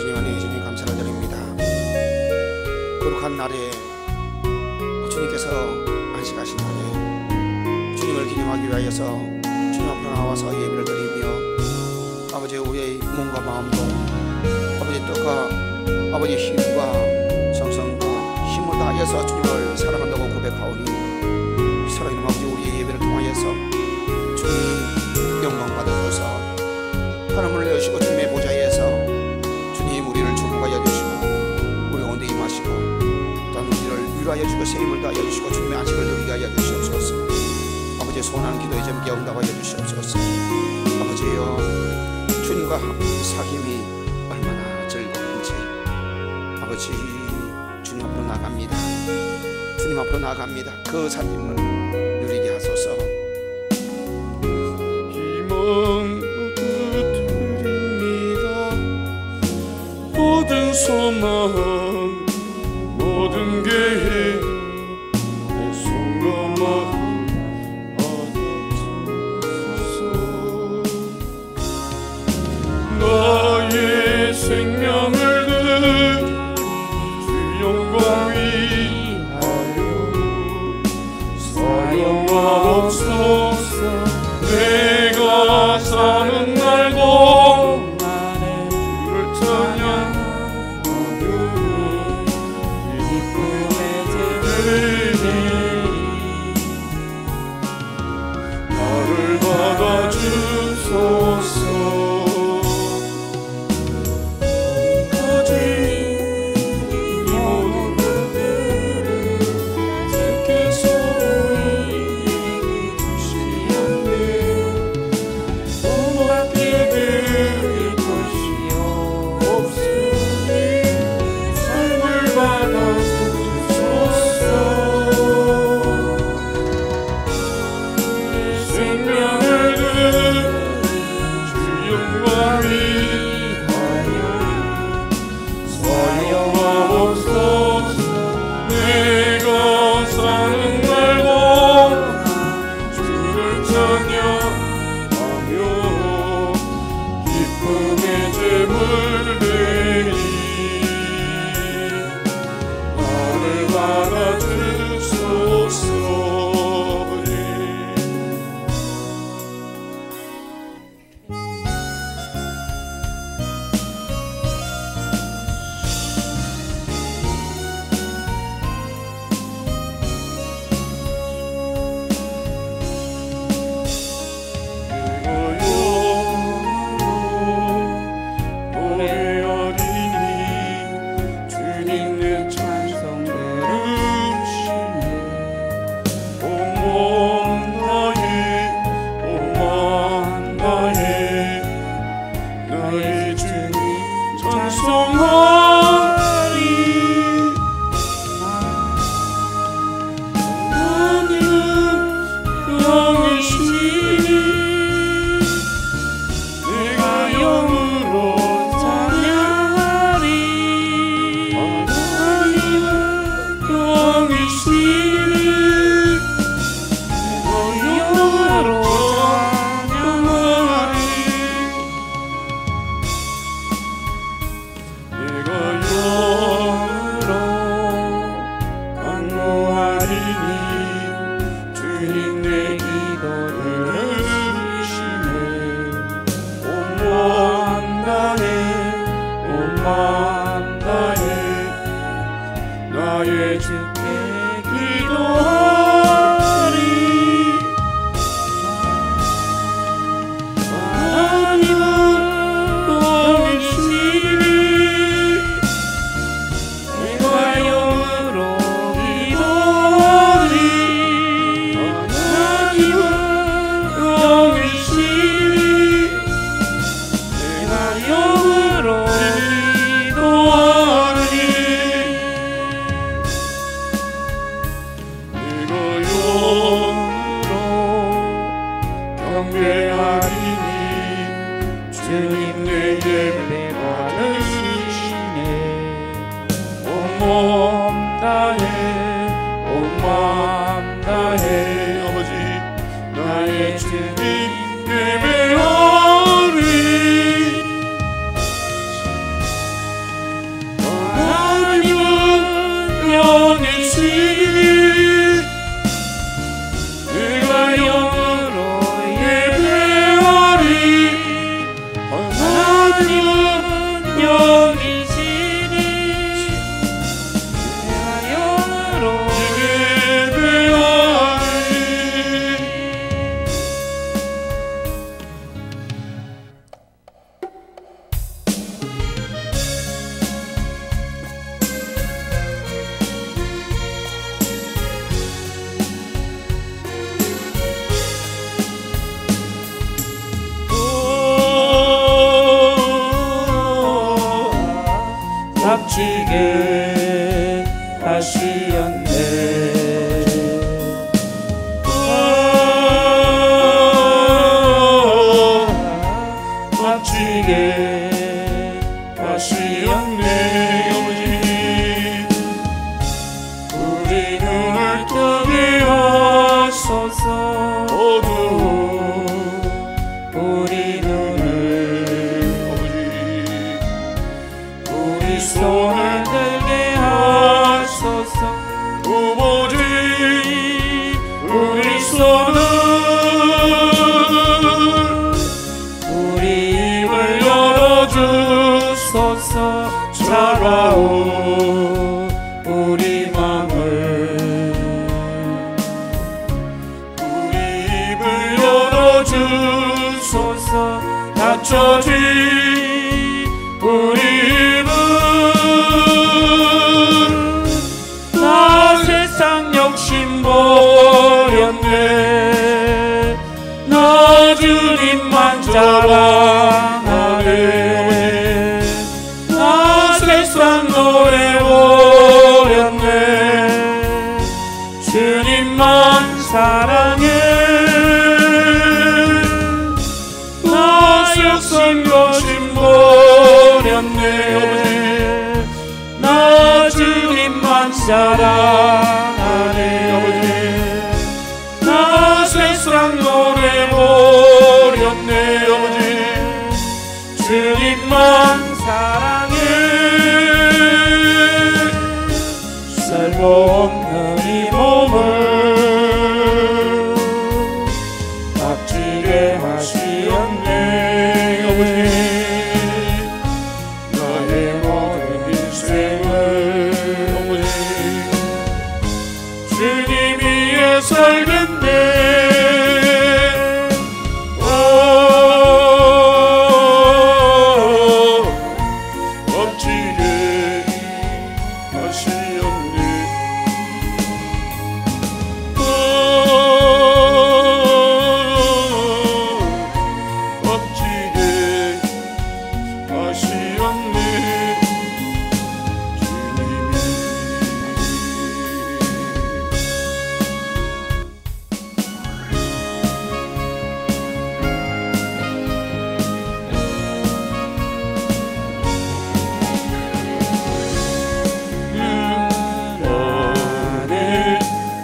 주님 안에 주님 감사를 드립니다. 거룩한 날에 주님께서 안식하신 날에 주님을 기념하기 위하여서 주님 앞으로 나와서 예배를 드리며 아버지의 우리의 몸과 마음도 아버지의 뜻과 아버지의 힘과 정성과 힘을 다하여서 주님을 사랑한다고 고백하오니 살아있는 아버지 우리의 예배를 통하여서 주님 영광 받으셔서 하나님을 여시고 주님의 보좌에서 주님 우리를 주목하여 주시고 우리 가운데 임하시고 또한 우리를 위로하여 주시고 세임을 다하여 주시고 주님의 안식을 누리게 하여 주시옵소서. 아버지의 소원하는 기도에 점게 응답하여 주시옵소서. 아버지여 주님과 사귐이 얼마나 즐거운지 아버지 주님 앞으로 나갑니다. 주님 앞으로 나갑니다. 그 살림을 누리게 하소서. 희망 모든 소망 모든 계획 내 손과 마음 받아주소서. 나의 생명을 주 영광 위하여 사용하옵소서. 내가 사는 날도 주를 찬양 나를 받아주소서. 어디까지 이 모든 것들을 주께서 우리에게 주시었네. 본받게 드릴 것이 없으니 삶을 받아주소서. 생명을 주 영광 위하여 사용하옵소서. 내가 사는 날도 주를 찬양하며 기쁨의 제물 드리니 나를 받아주소서. 영이시니 내가 영으로 예배하리. 값지게 하시었네. 값지게 하시었네. 아버지 우리 눈을 뜨게 하소서. 어두운 우리 눈을 아버지 우리 손을 들게 하소서. 오버지 우리 손을 우리 입을 열어주소서. 차가운 우리 맘을 우리 입을 열어주소서. 닫혀진 우리 입을 나 세상 욕심 버렸네. 나 주님만 자랑하네. 나 세상 노래 버렸네. 주님만 사랑해. 나 욕심 버렸네. 나 주님만 사랑하네. 나 세상 노래 버렸네. 주님만 사랑해. 살고 없는 이 몸을 값지게 하시었네. 나의 모든 인생을 주님 위에 살겠네. 값지게 하시었네. 값지게 하시었네.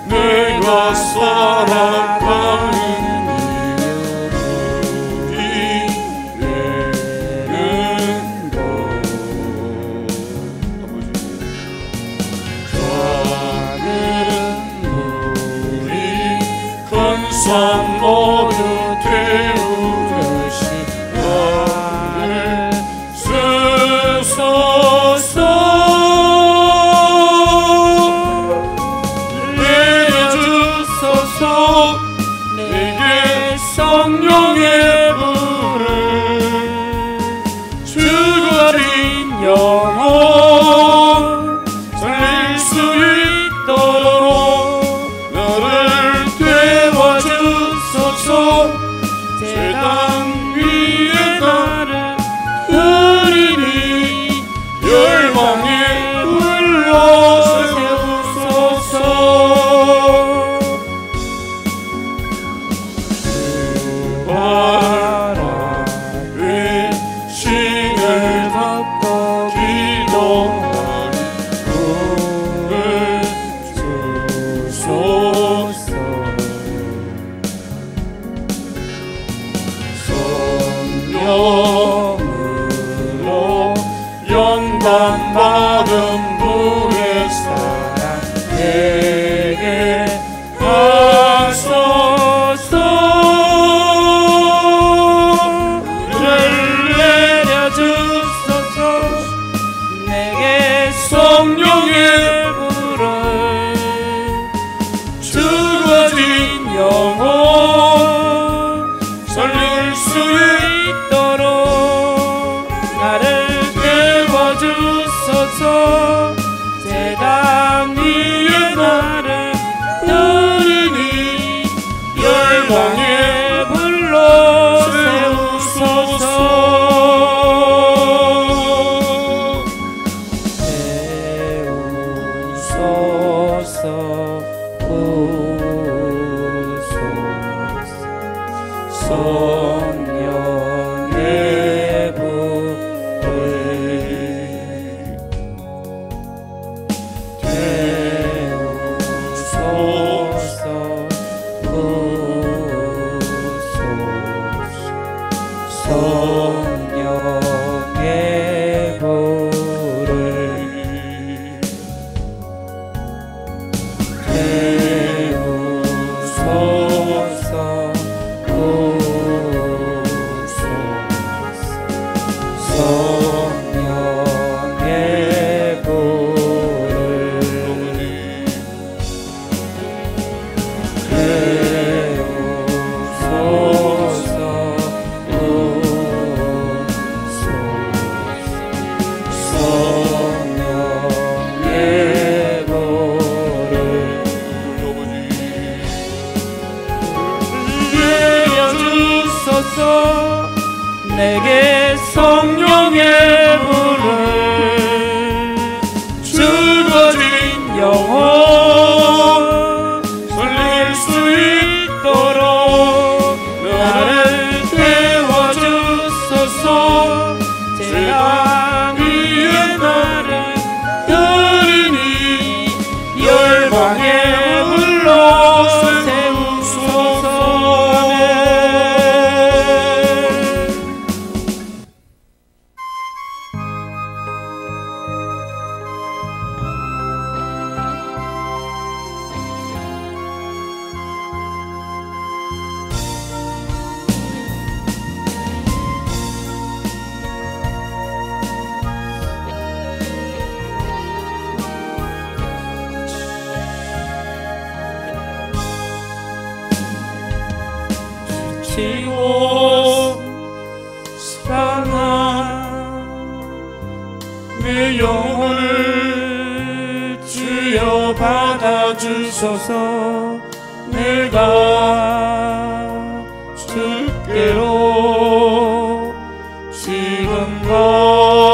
내가 살아가는 이유는 가늘은 우리 큰 산 모두 태우듯이 나를 쓰소서. 내게 성령의 불을 죽어진 영혼 살릴 수 있도록 나를 태워주소서. 제단 위에 나를 그리니 열방에 불러 세우소서. 신을 받고 기도하니 꿈을 주소서. 성령으로 영광 받은 부의 사랑 내게 하소서. 내려주 성령의 불을 태우소서 성령의 불을 내어주소서 내게 성령의 불을 죽어진 영혼 살릴 수 있도록 나를 태워주소서 재앙 위에 나를 들이니 열방의 불로 세우소서. 지고 사랑한 내 영혼을 주여 받아주소서. 내가 주께로 지금 가오니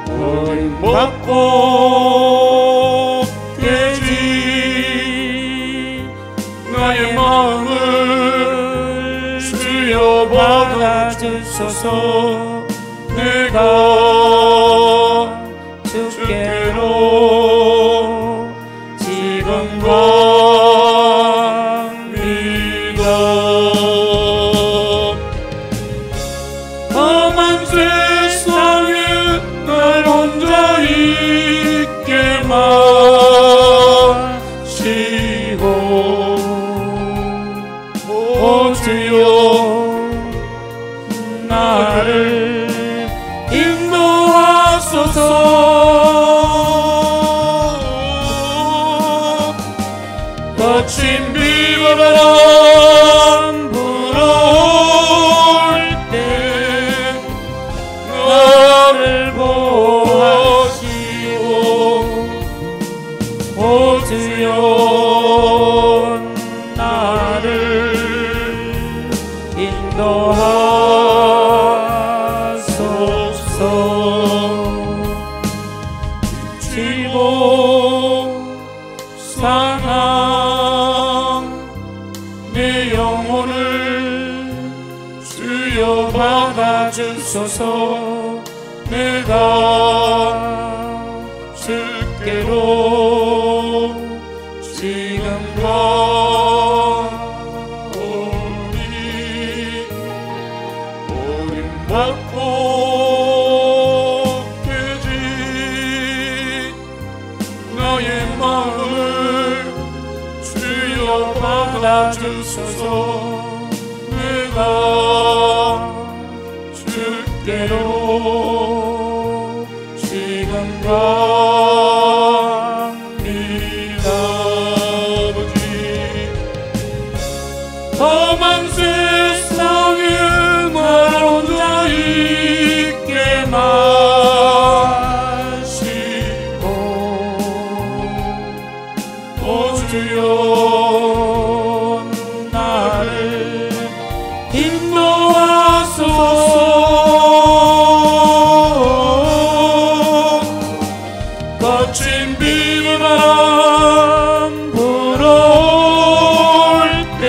버림받고 깨진 나의 마음을 주여 받아주소서. 내가 주께로 지금 갑니다. 험한 세상에 날 혼자 있게 마시고 오 주여 나를 인도하소서. 거친 비바람 불어올 때 나를 보호하시고 오 주여 나를 인도하소서. 지고 상한 내 영혼을 주여 받아주소서. 내가 주께로 지금 가오니 버림받고 깨진 나의 마음을 주여 받아주소서. 내가 주께로 지금 갑니다. 아버지 험한 세상에 날 혼자 있게 마시고 오 주여 나를 인도하소서. 거친 비바람 불어올 때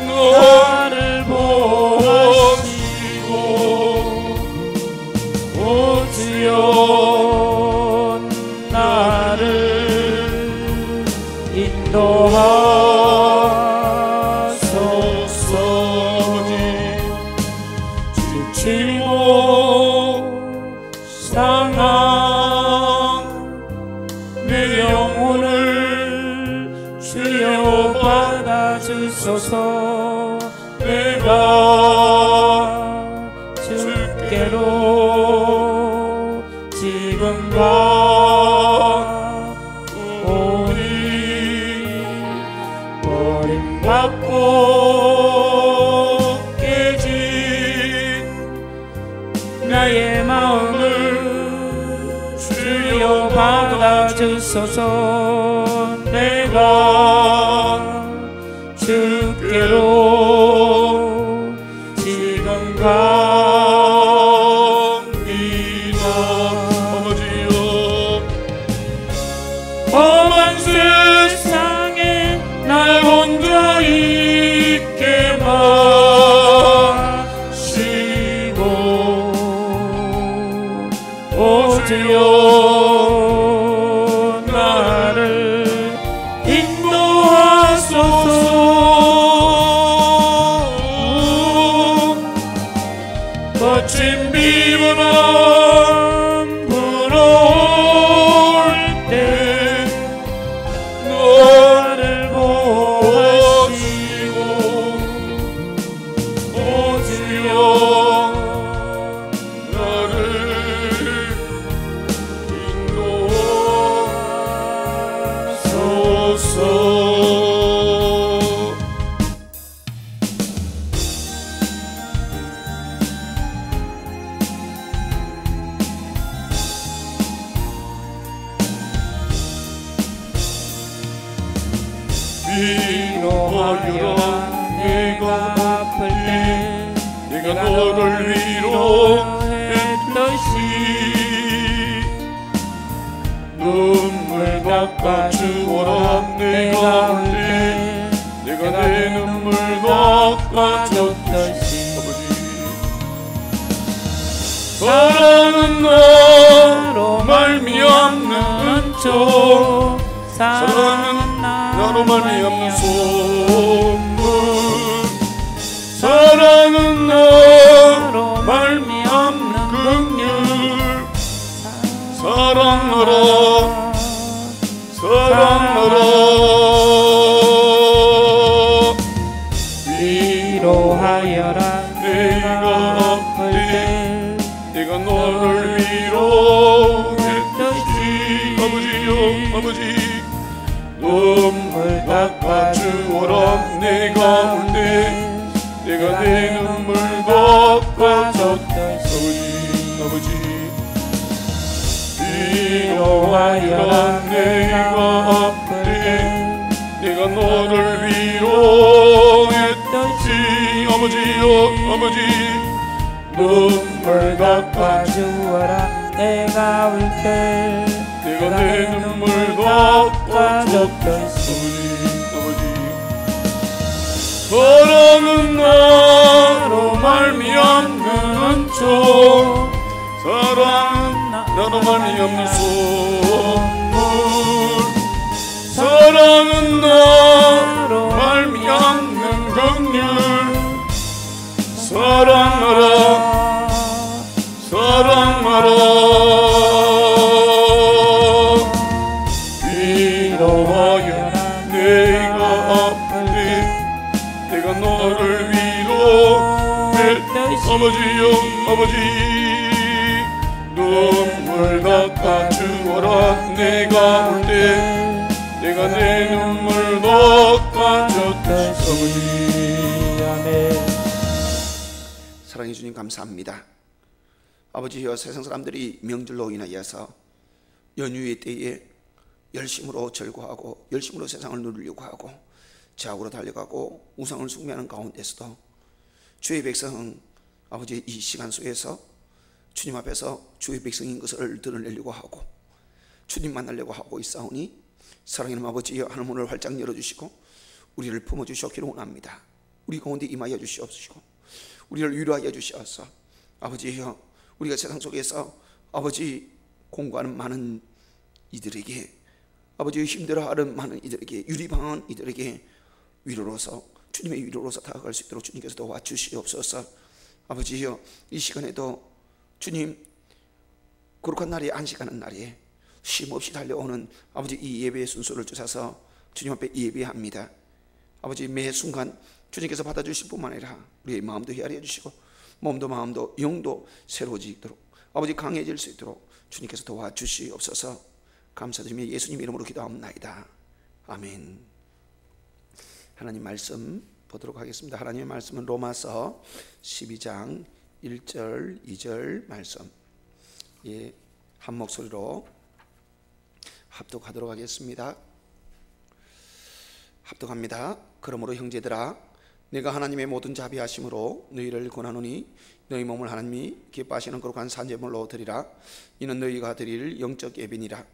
나를 보호하시고 오 주여 나를 인도하소서. 지치고 상한 내 영혼을 주여 받아주소서. 주옵소서. 내가 주께로 지금 갑니다. 아버지여, 험한 세상에 날 혼자 있게 마시고 오주여 나를 인도하소서. 거친 비바람 불어올 때 나를 보호하시고 오주여 나를 인도하소서. 위로하여라. 내가 아플 때 내가 너를 위로했듯이 눈물 닦아주어라. 내가 올 때 내가 내 눈물 닦아줬듯이. 사랑은 나로 말미암는 저 사랑은 나로 말미암는 소문. 사랑은 나로 말미암는 긍휼. 사랑하라 사랑하라. 위로하여라. 내가 아플 때 내가 너를 위로했듯이. 아버지여 아버지 눈물 닦아주어라. 내가 올 때 내가 내 눈물 닦아줬듯이. 아버지 위로하여라. 내가 아플 때 내가 너를 위로했듯이. 아버지여 아버지 눈물 닦아주어라. 내가 올 때 내가 내 눈물 닦아줬듯이. 아버지 사랑은 나로 말미암는 저 사랑은 나로 말미암는 소문. 사랑은 나로 말미암는 긍휼. 사랑하라 사랑하라. 위로하여라. 내가 아플 때 내가 너를 위로했듯이. 아버지여 아버지 눈물 닦아주어라. 내가 올 때 내가 내 눈물 닦아줬듯이. 아멘. 사랑해 주님 감사합니다. 아버지여, 세상 사람들이 명절로 인하여서 연휴의 때에 열심으로 절거하고 열심으로 세상을 누리려고 하고 죄악으로 달려가고 우상을 숭배하는 가운데서도 주의 백성 아버지 이 시간 속에서 주님 앞에서 주의 백성인 것을 드러내려고 하고 주님 만나려고 하고 있사오니 사랑하는 아버지여, 하늘 문을 활짝 열어주시고 우리를 품어주시기를 원합니다. 우리 가운데 임하여 주시옵시고 우리를 위로하여 주시옵소서. 아버지여, 우리가 세상 속에서 아버지 공부하는 많은 이들에게 아버지 힘들어하는 많은 이들에게 유리방한 이들에게 위로로서 주님의 위로로서 다가갈 수 있도록 주님께서 도와주시옵소서. 아버지여, 이 시간에도 주님 거룩한 날이 안식하는 날에 쉼없이 달려오는 아버지 이 예배의 순서를 주셔서 주님 앞에 예배합니다. 아버지 매 순간 주님께서 받아주실 뿐만 아니라 우리의 마음도 헤아려 주시고 몸도 마음도 영도 새로워지도록 아버지 강해질 수 있도록 주님께서 도와주시옵소서. 감사드리며 예수님 이름으로 기도합니다. 아멘. 하나님 말씀 보도록 하겠습니다. 하나님의 말씀은 로마서 12장 1절 2절 말씀, 한 목소리로 합독하도록 하겠습니다. 합독합니다. 그러므로 형제들아, 내가 하나님의 모든 자비하심으로 너희를 권하노니 너희 몸을 하나님이 기뻐하시는 거룩한 산제물로 드리라. 이는 너희가 드릴 영적 예배니라.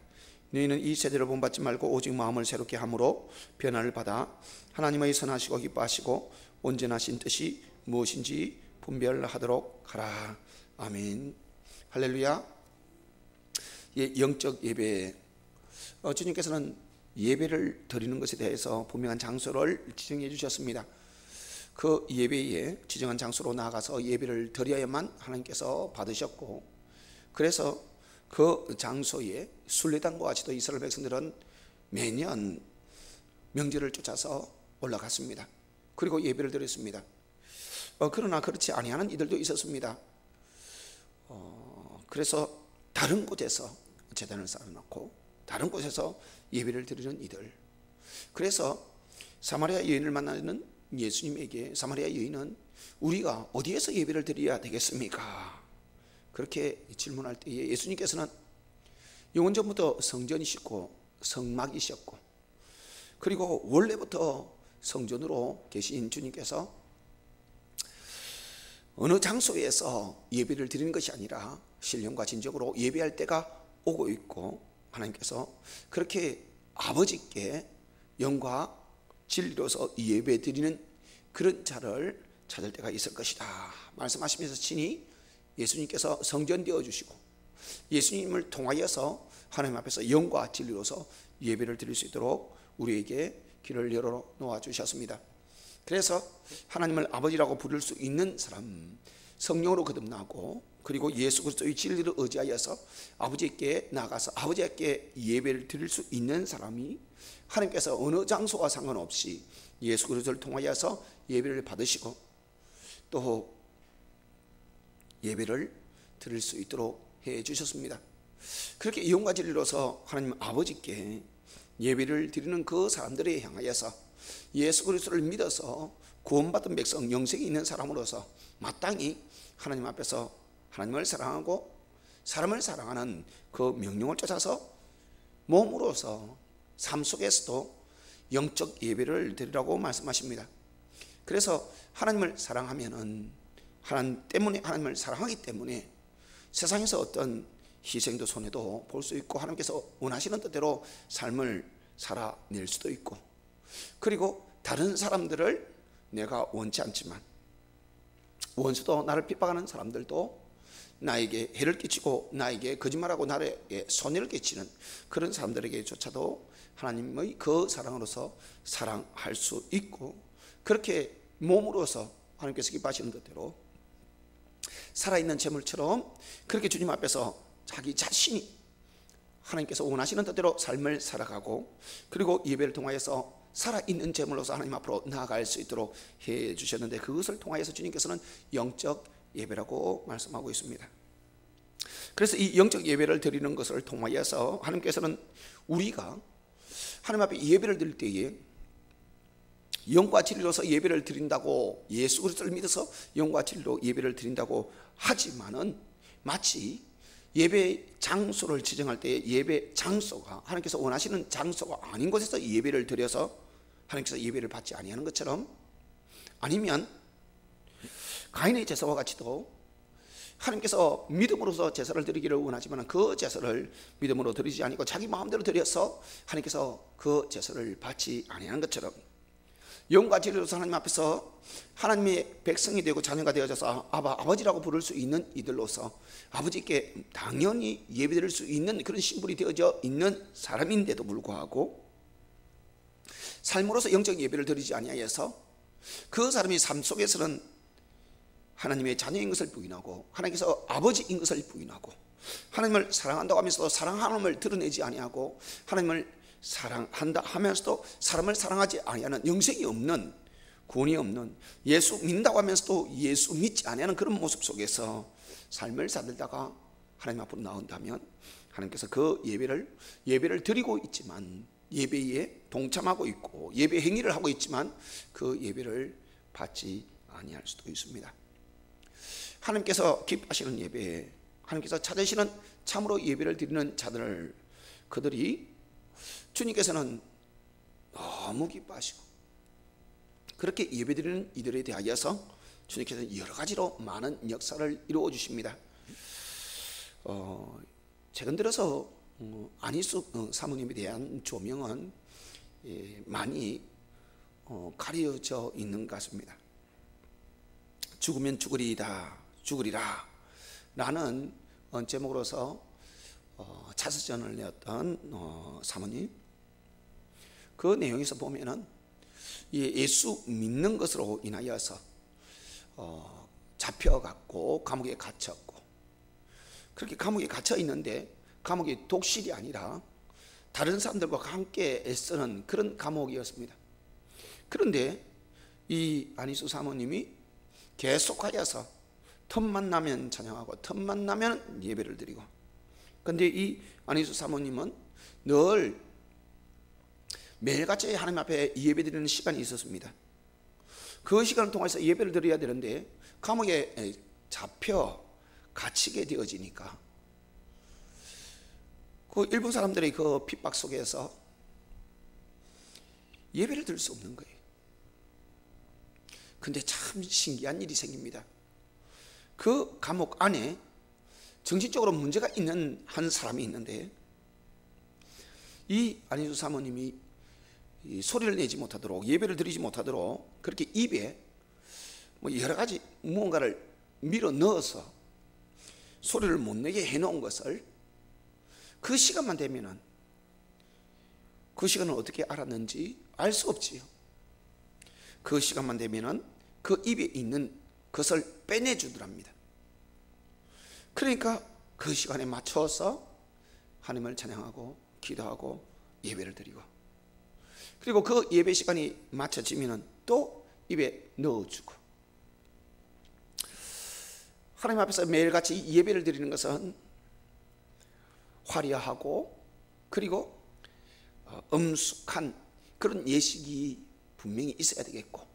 너희는 이 세대를 본받지 말고 오직 마음을 새롭게 함으로 변화를 받아 하나님의 선하시고 기뻐하시고 온전하신 뜻이 무엇인지 분별하도록 하라. 아멘. 할렐루야. 영적 예배, 주님께서는 예배를 드리는 것에 대해서 분명한 장소를 지정해 주셨습니다. 그 예배에 지정한 장소로 나아가서 예배를 드려야만 하나님께서 받으셨고, 그래서 그 장소에 순례단과 같이도 이스라엘 백성들은 매년 명절을 쫓아서 올라갔습니다. 그리고 예배를 드렸습니다. 그러나 그렇지 아니하는 이들도 있었습니다. 그래서 다른 곳에서 제단을 쌓아놓고 다른 곳에서 예배를 드리는 이들. 그래서 사마리아 여인을 만나는 예수님에게 사마리아 여인은 우리가 어디에서 예배를 드려야 되겠습니까? 그렇게 질문할 때에 예수님께서는 영원전부터 성전이시고 성막이셨고, 그리고 원래부터 성전으로 계신 주님께서 어느 장소에서 예배를 드리는 것이 아니라 신령과 진정으로 예배할 때가 오고 있고, 하나님께서 그렇게 아버지께 영과 진리로서 예배 드리는 그런 자를 찾을 때가 있을 것이다 말씀하시면서 친히 예수님께서 성전 되어 주시고 예수님을 통하여서 하나님 앞에서 영과 진리로서 예배를 드릴 수 있도록 우리에게 길을 열어 놓아 주셨습니다. 그래서 하나님을 아버지라고 부를 수 있는 사람, 성령으로 거듭나고 그리고 예수 그리스도의 진리를 의지하여서 아버지께 나가서 아버지께 예배를 드릴 수 있는 사람이 하나님께서 어느 장소와 상관없이 예수 그리스도를 통하여서 예배를 받으시고 또 예배를 드릴 수 있도록 해 주셨습니다. 그렇게 영과 진리로서 하나님 아버지께 예배를 드리는 그 사람들에 향하여서 예수 그리스도를 믿어서 구원받은 백성, 영생이 있는 사람으로서 마땅히 하나님 앞에서 하나님을 사랑하고 사람을 사랑하는 그 명령을 쫓아서 몸으로서 삶 속에서도 영적 예배를 드리라고 말씀하십니다. 그래서 하나님을 사랑하면은 하나님 때문에, 하나님을 사랑하기 때문에 세상에서 어떤 희생도 손해도 볼 수 있고 하나님께서 원하시는 뜻대로 삶을 살아낼 수도 있고, 그리고 다른 사람들을 내가 원치 않지만 원수도 나를 핍박하는 사람들도 나에게 해를 끼치고 나에게 거짓말하고 나에게 손해를 끼치는 그런 사람들에게조차도 하나님의 그 사랑으로서 사랑할 수 있고, 그렇게 몸으로서 하나님께서 기뻐하시는 뜻대로 살아있는 재물처럼 그렇게 주님 앞에서 자기 자신이 하나님께서 원하시는 뜻대로 삶을 살아가고, 그리고 예배를 통하여서 살아있는 재물로서 하나님 앞으로 나아갈 수 있도록 해 주셨는데, 그것을 통하여서 주님께서는 영적 예배라고 말씀하고 있습니다. 그래서 이 영적 예배를 드리는 것을 통하여서 하나님께서는 우리가 하나님 앞에 예배를 드릴 때에 영과 진리로서 예배를 드린다고, 예수 그리스도를 믿어서 영과 진리로 예배를 드린다고 하지만은 마치 예배 장소를 지정할 때 예배 장소가 하나님께서 원하시는 장소가 아닌 곳에서 예배를 드려서 하나님께서 예배를 받지 아니하는 것처럼, 아니면 가인의 제사와 같이도 하나님께서 믿음으로서 제사를 드리기를 원하지만 그 제사를 믿음으로 드리지 아니고 자기 마음대로 드려서 하나님께서 그 제사를 받지 아니하는 것처럼, 영과 진리로서 하나님 앞에서 하나님의 백성이 되고 자녀가 되어져서 아버지라고 부를 수 있는 이들로서 아버지께 당연히 예배드릴 수 있는 그런 신분이 되어져 있는 사람인데도 불구하고 삶으로서 영적 예배를 드리지 아니하여서 그 사람이 삶 속에서는 하나님의 자녀인 것을 부인하고 하나님께서 아버지인 것을 부인하고 하나님을 사랑한다고 하면서도 사랑하는을 드러내지 아니하고 하나님을 사랑한다 하면서도 사람을 사랑하지 아니하는, 영생이 없는, 구원이 없는, 예수 믿는다고 하면서도 예수 믿지 아니하는 그런 모습 속에서 삶을 살다가 하나님 앞으로 나온다면 하나님께서 그 예배를 드리고 있지만, 예배에 동참하고 있고 예배 행위를 하고 있지만 그 예배를 받지 아니할 수도 있습니다. 하나님께서 기뻐하시는 예배, 하나님께서 찾으시는 참으로 예배를 드리는 자들, 그들이 주님께서는 너무 기뻐하시고 그렇게 예배드리는 이들에 대하여서 주님께서는 여러 가지로 많은 역사를 이루어 주십니다. 최근 들어서 안희수 사모님에 대한 조명은 많이 가려져 있는 것 같습니다. 죽으면 죽으리이다, 죽으리라 라는 제목으로서 자서전을 내었던 사모님, 그 내용에서 보면은 예수 믿는 것으로 인하여서 잡혀갔고 감옥에 갇혔고, 그렇게 감옥에 갇혀 있는데 감옥이 독실이 아니라 다른 사람들과 함께 애쓰는 그런 감옥이었습니다. 그런데 이 안희수 사모님이 계속하여서 틈만 나면 찬양하고 틈만 나면 예배를 드리고, 그런데 이 안희수 사모님은 늘 매일같이 하나님 앞에 예배 드리는 시간이 있었습니다. 그 시간을 통해서 예배를 드려야 되는데 감옥에 잡혀 갇히게 되어지니까 그 일본 사람들의 그 핍박 속에서 예배를 드릴 수 없는 거예요. 근데 참 신기한 일이 생깁니다. 그 감옥 안에 정신적으로 문제가 있는 한 사람이 있는데, 이 안희수 사모님이 소리를 내지 못하도록, 예배를 드리지 못하도록 그렇게 입에 여러 가지 무언가를 밀어 넣어서 소리를 못 내게 해놓은 것을 그 시간만 되면은, 그 시간을 어떻게 알았는지 알 수 없지요. 그 시간만 되면은 그 입에 있는 것을 빼내주더랍니다. 그러니까 그 시간에 맞춰서 하나님을 찬양하고 기도하고 예배를 드리고, 그리고 그 예배 시간이 맞춰지면은 또 입에 넣어주고, 하나님 앞에서 매일같이 예배를 드리는 것은 화려하고 그리고 엄숙한 그런 예식이 분명히 있어야 되겠고,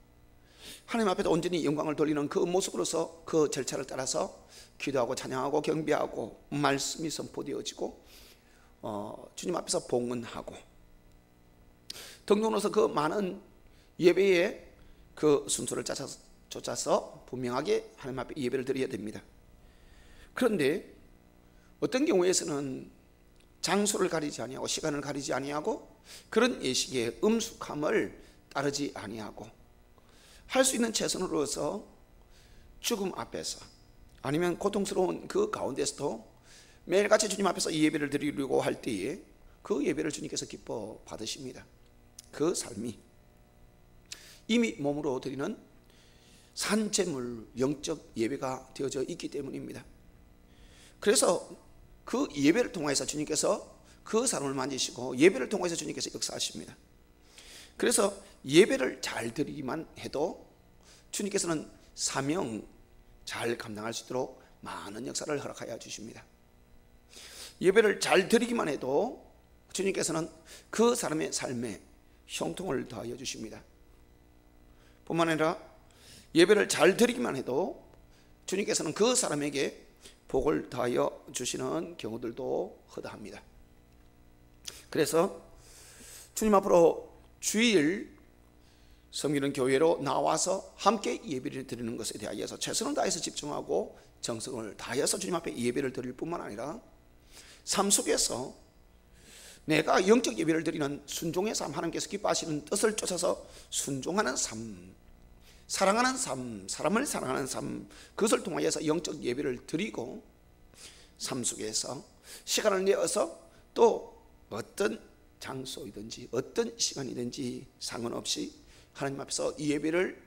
하나님 앞에도 온전히 영광을 돌리는 그 모습으로서 그 절차를 따라서 기도하고 찬양하고 경배하고 말씀이 선포되어지고 주님 앞에서 봉헌하고 등등으로서 그 많은 예배의 그 순서를 쫓아서 분명하게 하나님 앞에 예배를 드려야 됩니다. 그런데 어떤 경우에서는 장소를 가리지 아니하고 시간을 가리지 아니하고 그런 예식의 엄숙함을 따르지 아니하고 할 수 있는 최선으로서 죽음 앞에서 아니면 고통스러운 그 가운데서도 매일같이 주님 앞에서 예배를 드리려고 할 때에 그 예배를 주님께서 기뻐 받으십니다. 그 삶이 이미 몸으로 드리는 산재물 영적 예배가 되어져 있기 때문입니다. 그래서 그 예배를 통해서 주님께서 그 사람을 만지시고 예배를 통해서 주님께서 역사하십니다. 그래서 예배를 잘 드리기만 해도 주님께서는 사명 잘 감당할 수 있도록 많은 역사를 허락하여 주십니다. 예배를 잘 드리기만 해도 주님께서는 그 사람의 삶에 형통을 더하여 주십니다. 뿐만 아니라 예배를 잘 드리기만 해도 주님께서는 그 사람에게 복을 더하여 주시는 경우들도 허다합니다. 그래서 주님 앞으로 주일 섬기는 교회로 나와서 함께 예배를 드리는 것에 대하여서 최선을 다해서 집중하고 정성을 다해서 주님 앞에 예배를 드릴 뿐만 아니라 삶 속에서 내가 영적 예배를 드리는 순종의 삶, 하나님께서 기뻐하시는 뜻을 쫓아서 순종하는 삶, 사랑하는 삶, 사람을 사랑하는 삶, 그것을 통하여서 영적 예배를 드리고 삶 속에서 시간을 내어서 또 어떤 장소이든지 어떤 시간이든지 상관없이 하나님 앞에서 예배를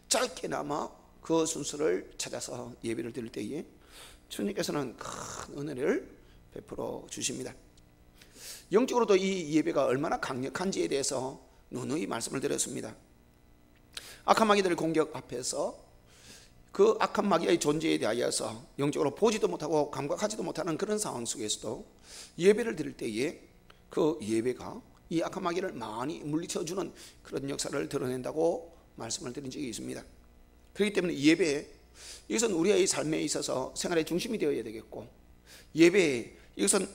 짧게나마 그 순서를 찾아서 예배를 드릴 때에 주님께서는 큰 은혜를 베풀어 주십니다. 영적으로도 이 예배가 얼마나 강력한지에 대해서 누누이 말씀을 드렸습니다. 악한 마귀들의 공격 앞에서 그 악한 마귀의 존재에 대하여서 영적으로 보지도 못하고 감각하지도 못하는 그런 상황 속에서도 예배를 드릴 때에 그 예배가 이 악한 마귀를 많이 물리쳐주는 그런 역사를 드러낸다고 말씀을 드린 적이 있습니다. 그렇기 때문에 예배, 이것은 우리의 삶에 있어서 생활의 중심이 되어야 되겠고, 예배, 이것은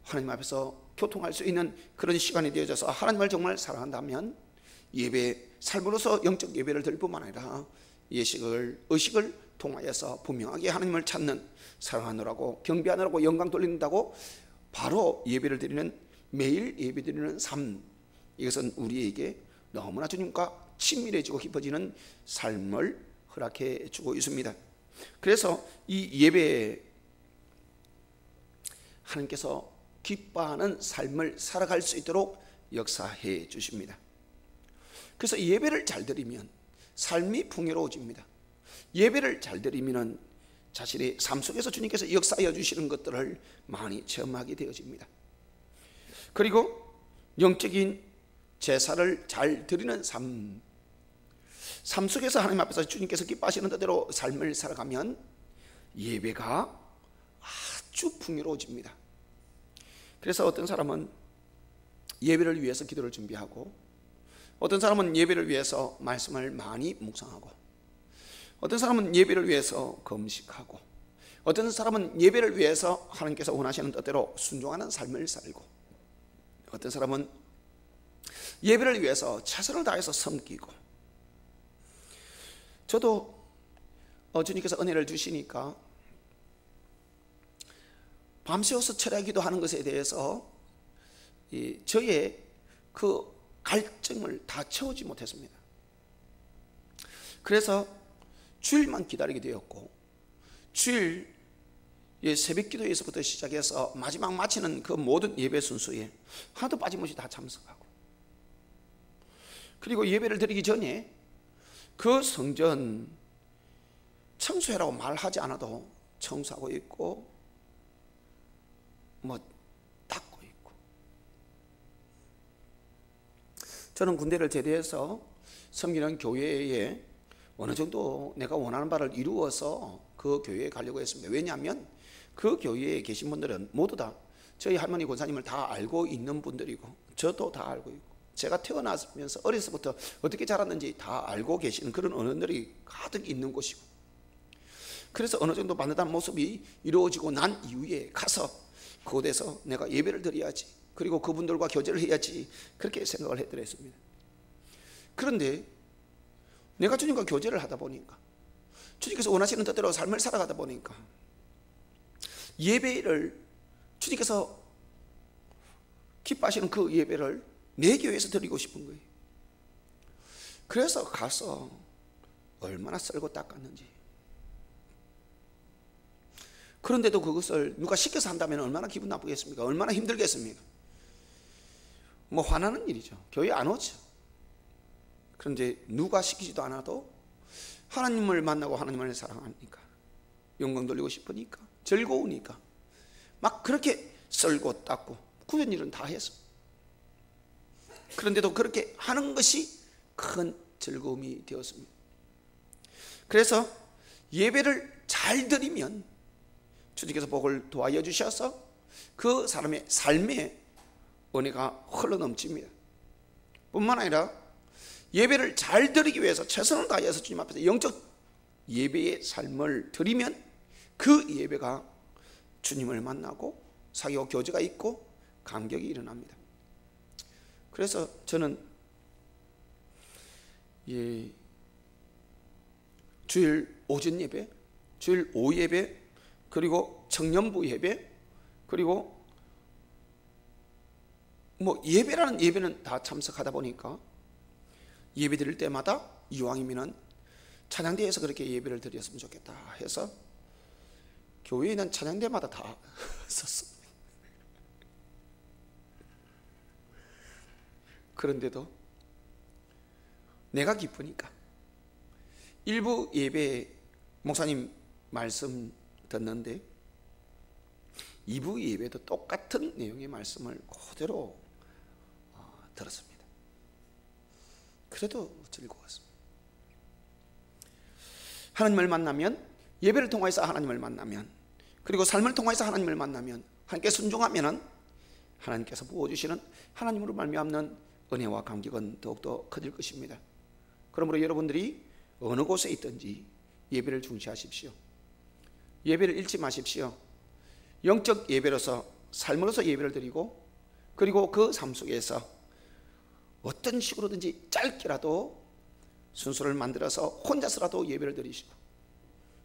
하나님 앞에서 교통할 수 있는 그런 시간이 되어져서 하나님을 정말 사랑한다면 예배, 삶으로서 영적 예배를 드릴 뿐만 아니라 예식을, 의식을 통하여서 분명하게 하나님을 찾는, 사랑하느라고, 경배하느라고, 영광 돌린다고 바로 예배를 드리는, 매일 예배 드리는 삶, 이것은 우리에게 너무나 주님과 친밀해지고 깊어지는 삶을 허락해 주고 있습니다. 그래서 이 예배, 하나님께서 기뻐하는 삶을 살아갈 수 있도록 역사해 주십니다. 그래서 예배를 잘 드리면 삶이 풍요로워집니다. 예배를 잘 드리면 자신의 삶 속에서 주님께서 역사하여 주시는 것들을 많이 체험하게 되어집니다. 그리고 영적인 제사를 잘 드리는 삶 속에서 하나님 앞에서 주님께서 기뻐하시는 뜻대로 삶을 살아가면 예배가 아주 풍요로워집니다. 그래서 어떤 사람은 예배를 위해서 기도를 준비하고, 어떤 사람은 예배를 위해서 말씀을 많이 묵상하고, 어떤 사람은 예배를 위해서 금식하고, 어떤 사람은 예배를 위해서 하나님께서 원하시는 뜻대로 순종하는 삶을 살고, 어떤 사람은 예배를 위해서 최선을 다해서 섬기고. 저도 주님께서 은혜를 주시니까 밤새워서 철야기도 하는 것에 대해서 저의 그 갈증을 다 채우지 못했습니다. 그래서 주일만 기다리게 되었고, 주일 새벽 기도에서부터 시작해서 마지막 마치는 그 모든 예배 순서에 하나도 빠짐없이 다 참석하고, 그리고 예배를 드리기 전에 그 성전 청소해라고 말하지 않아도 청소하고 있고, 닦고 있고. 저는 군대를 제대해서 섬기는 교회에 어느 정도 내가 원하는 바를 이루어서 그 교회에 가려고 했습니다. 왜냐하면 그 교회에 계신 분들은 모두 다 저희 할머니 권사님을 다 알고 있는 분들이고, 저도 다 알고 있고, 제가 태어나면서 어려서부터 어떻게 자랐는지 다 알고 계시는 그런 어른들이 가득 있는 곳이고, 그래서 어느 정도 반듯한 모습이 이루어지고 난 이후에 가서 그곳에서 내가 예배를 드려야지, 그리고 그분들과 교제를 해야지, 그렇게 생각을 했더랬습니다. 그런데 내가 주님과 교제를 하다 보니까, 주님께서 원하시는 뜻대로 삶을 살아가다 보니까 예배를, 주님께서 기뻐하시는 그 예배를 내 교회에서 드리고 싶은 거예요. 그래서 가서 얼마나 썰고 닦았는지. 그런데도 그것을 누가 시켜서 한다면 얼마나 기분 나쁘겠습니까? 얼마나 힘들겠습니까? 화나는 일이죠. 교회 안 오죠. 그런데 누가 시키지도 않아도 하나님을 만나고 하나님을 사랑하니까, 영광 돌리고 싶으니까, 즐거우니까 막 그렇게 썰고 닦고 굳은 일은 다 해서, 그런데도 그렇게 하는 것이 큰 즐거움이 되었습니다. 그래서 예배를 잘 드리면 주님께서 복을 도와여 주셔서 그 사람의 삶에 은혜가 흘러넘칩니다. 뿐만 아니라 예배를 잘 드리기 위해서 최선을 다해서 주님 앞에서 영적 예배의 삶을 드리면 그 예배가 주님을 만나고 사귀고 교제가 있고 감격이 일어납니다. 그래서 저는 주일 오전 예배, 주일 오후 예배, 그리고 청년부 예배, 그리고 예배라는 예배는 다 참석하다 보니까 예배 드릴 때마다 이왕이면 찬양대에서 그렇게 예배를 드렸으면 좋겠다 해서 교회에 있는 찬양대마다 다 썼습니다. 그런데도 내가 기쁘니까 일부 예배 목사님 말씀 듣는데 2부 예배도 똑같은 내용의 말씀을 그대로 들었습니다. 그래도 즐거웠습니다. 하나님을 만나면, 예배를 통해서 하나님을 만나면, 그리고 삶을 통해서 하나님을 만나면, 하나님께 순종하면 하나님께서 부어주시는 하나님으로 말미암는 은혜와 감격은 더욱더 커질 것입니다. 그러므로 여러분들이 어느 곳에 있든지 예배를 중시하십시오. 예배를 잃지 마십시오. 영적 예배로서 삶으로서 예배를 드리고, 그리고 그 삶 속에서 어떤 식으로든지 짧게라도 순서를 만들어서 혼자서라도 예배를 드리시고,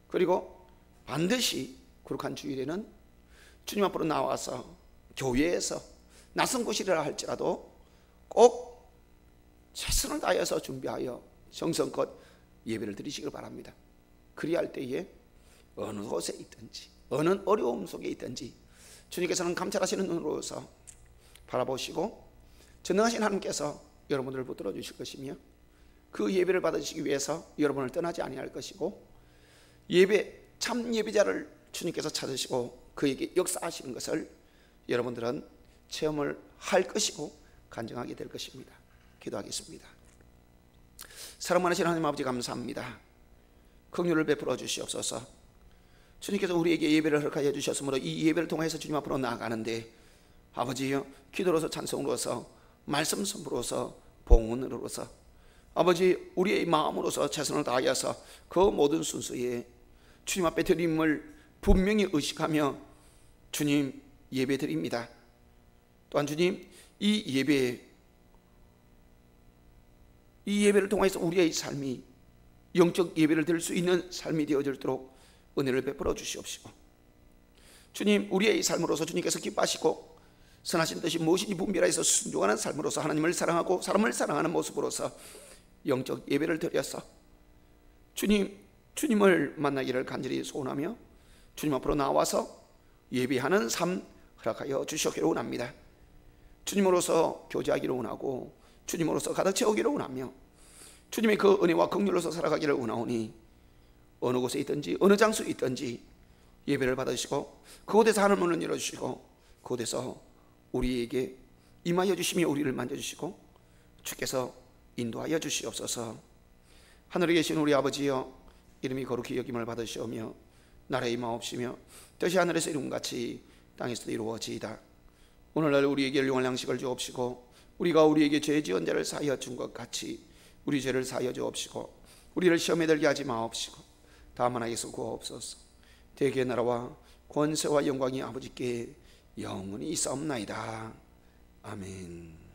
그리고 반드시 거룩한 주일에는 주님 앞으로 나와서 교회에서 낯선 곳이라 할지라도 꼭 최선을 다해서 준비하여 정성껏 예배를 드리시길 바랍니다. 그리할 때에 어느 곳에 있든지 어느 어려움 속에 있든지 주님께서는 감찰하시는 눈으로서 바라보시고 전능하신 하나님께서 여러분들을 붙들어 주실 것이며, 그 예배를 받으시기 위해서 여러분을 떠나지 아니할 것이고, 참 예배자를 주님께서 찾으시고 그에게 역사하시는 것을 여러분들은 체험을 할 것이고 간증하게 될 것입니다. 기도하겠습니다. 사랑 많으신 하나님 아버지, 감사합니다. 긍휼을 베풀어 주시옵소서. 주님께서 우리에게 예배를 허락하여 주셨으므로 이 예배를 통해서 주님 앞으로 나아가는데, 아버지여, 기도로서 찬송으로서 말씀 선포로서 봉헌으로서 아버지 우리의 마음으로서 최선을 다하여서 그 모든 순서에 주님 앞에 드림을 분명히 의식하며 주님 예배 드립니다. 또한 주님, 이 예배를 통해서 우리의 삶이 영적 예배를 드릴 수 있는 삶이 되어지도록 은혜를 베풀어 주시옵시고, 주님, 우리의 삶으로서 주님께서 기뻐하시고 선하신 뜻이 무엇인지 분별해서 순종하는 삶으로서 하나님을 사랑하고 사람을 사랑하는 모습으로서 영적 예배를 드려서 주님을 만나기를 간절히 소원하며 주님 앞으로 나와서 예배하는 삶 허락하여 주시기를 원합니다. 주님으로서 교제하기를 원하고 주님으로서 가득 채우기를 원하며 주님의 그 은혜와 긍휼로서 살아가기를 원하오니, 어느 곳에 있든지 어느 장소에 있든지 예배를 받으시고 그곳에서 하늘 문을 열어주시고 그곳에서 우리에게 임하여 주시며 우리를 만져주시고 주께서 인도하여 주시옵소서. 하늘에 계신 우리 아버지여, 이름이 거룩히 여김을 받으시오며 나라의 마옵시며 뜻이 하늘에서 이룬같이 땅에서도 이루어지이다. 오늘날 우리에게 일용할 양식을 주옵시고 우리가 우리에게 죄 지은 자를 사하여 준 것 같이 우리 죄를 사하여 주옵시고 우리를 시험에 들게 하지 마옵시고 다만 악에서 구하옵소서. 대개의 나라와 권세와 영광이 아버지께 영원히 있사옵나이다. 아멘.